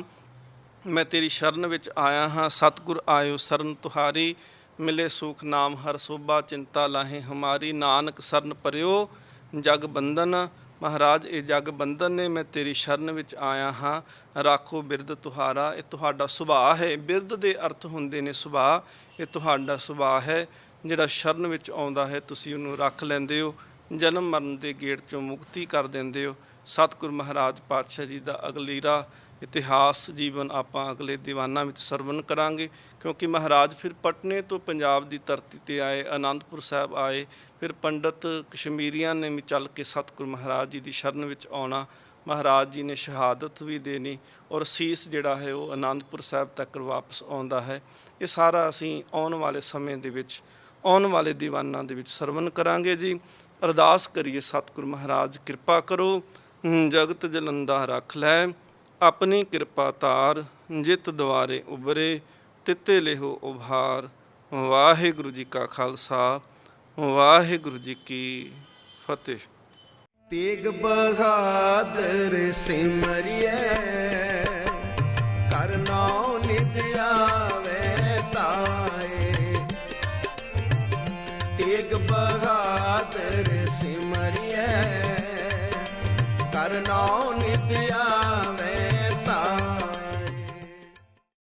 ਮੈਂ ਤੇਰੀ ਸ਼ਰਨ ਵਿੱਚ ਆਇਆ ਹਾਂ। ਸਤਿਗੁਰ ਆਇਓ ਸਰਨ ਤੁਹਾਰੀ, ਮਿਲੇ ਸੁਖ ਨਾਮ ਹਰ ਸੋਭਾ, ਚਿੰਤਾ ਲਾਹੇ ਹਮਾਰੀ। ਨਾਨਕ ਸਰਨ ਪਰਿਓ ਜਗ ਬੰਧਨ। ਮਹਾਰਾਜ ਇਹ ਜਗ ਬੰਧਨ ਨੇ, ਮੈਂ ਤੇਰੀ ਸ਼ਰਨ ਵਿੱਚ ਆਇਆ ਹਾਂ। ਰਾਖੋ ਬਿਰਦ ਤੁਹਾਰਾ, ਇਹ ਤੁਹਾਡਾ ਸੁਭਾਅ ਹੈ। ਬਿਰਦ ਦੇ ਅਰਥ ਹੁੰਦੇ ਨੇ ਸੁਭਾਅ, ਇਹ ਤੁਹਾਡਾ ਸੁਭਾਅ ਹੈ। ਜਿਹੜਾ ਸ਼ਰਨ ਵਿੱਚ ਆਉਂਦਾ ਹੈ ਤੁਸੀਂ ਉਹਨੂੰ ਰੱਖ ਲੈਂਦੇ ਹੋ, ਜਨਮ ਮਰਨ ਦੇ ਗੇੜ 'ਚੋਂ ਮੁਕਤੀ ਕਰ ਦਿੰਦੇ ਹੋ। ਸਤਿਗੁਰ ਮਹਾਰਾਜ ਪਾਤਸ਼ਾਹ ਜੀ ਦਾ ਅਗਲੀਰਾ ਇਤਿਹਾਸ ਜੀਵਨ ਆਪਾਂ ਅਗਲੇ ਦੀਵਾਨਾਂ ਵਿੱਚ ਸਰਵਣ ਕਰਾਂਗੇ, ਕਿਉਂਕਿ ਮਹਾਰਾਜ ਫਿਰ ਪਟਨੇ ਤੋਂ ਪੰਜਾਬ ਦੀ ਧਰਤੀ 'ਤੇ ਆਏ, ਅਨੰਦਪੁਰ ਸਾਹਿਬ ਆਏ, ਫਿਰ ਪੰਡਤ ਕਸ਼ਮੀਰੀਆਂ ਨੇ ਵੀ ਚੱਲ ਕੇ ਸਤਿਗੁਰੂ ਮਹਾਰਾਜ ਜੀ ਦੀ ਸ਼ਰਨ ਵਿੱਚ ਆਉਣਾ। ਮਹਾਰਾਜ ਜੀ ਨੇ ਸ਼ਹਾਦਤ ਵੀ ਦੇਣੀ, ਔਰ ਸੀਸ ਜਿਹੜਾ ਹੈ ਉਹ ਅਨੰਦਪੁਰ ਸਾਹਿਬ ਤੱਕ ਵਾਪਸ ਆਉਂਦਾ ਹੈ। ਇਹ ਸਾਰਾ ਅਸੀਂ ਆਉਣ ਵਾਲੇ ਸਮੇਂ ਦੇ ਵਿੱਚ, ਆਉਣ ਵਾਲੇ ਦੀਵਾਨਾਂ ਦੇ ਵਿੱਚ ਸਰਵਣ ਕਰਾਂਗੇ ਜੀ। ਅਰਦਾਸ ਕਰੀਏ, ਸਤਿਗੁਰੂ ਮਹਾਰਾਜ ਕਿਰਪਾ ਕਰੋ, ਜਗਤ ਜਲੰਦਾ ਰੱਖ ਲੈ, ਆਪਣੀ ਕਿਰਪਾ ਧਾਰ, ਜਿਤ ਦੁਆਰੇ ਉਬਰੇ, ਤਿੱਤੇ ਲਿਹੋ ਉਭਾਰ। ਵਾਹਿਗੁਰੂ ਜੀ ਕਾ ਖਾਲਸਾ, ਵਾਹਿਗੁਰੂ ਜੀ ਕੀ ਫਤਿਹ। ਤੇਗ ਬਹਾਦਰ ਸਿਮਰਿਐ ਕਰ ਨਾਉ ਨਿਤ ਆਵੇ ਤਾਏ। ਤੇਗ ਬਹਾਦਰ ਸਿਮਰਿਐ ਕਰ ਨਾਉ ਨਿਤ ਆਵੇ